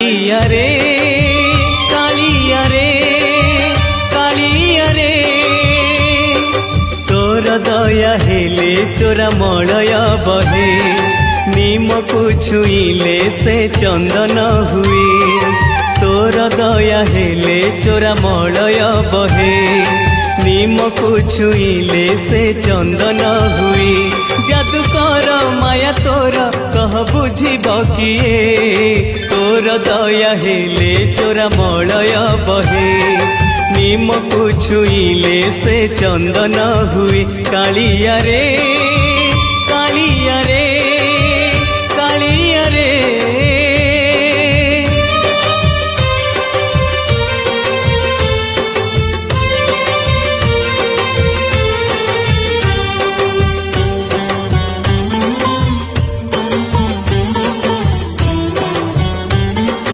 कालिया रे कालिया रे कालिया रे तोर दया हेले चोरा मलय बहे निमकु छुईले से चंदन हुए तोर दया हेले चोरा मलय बहे निमकु छुईले से चंदन हुए जादूकर माया तोर कह बुझिब किए तोर दया हेले चोरा मलय बहे निमकु छुईले से चंदन हुए कालिया रे।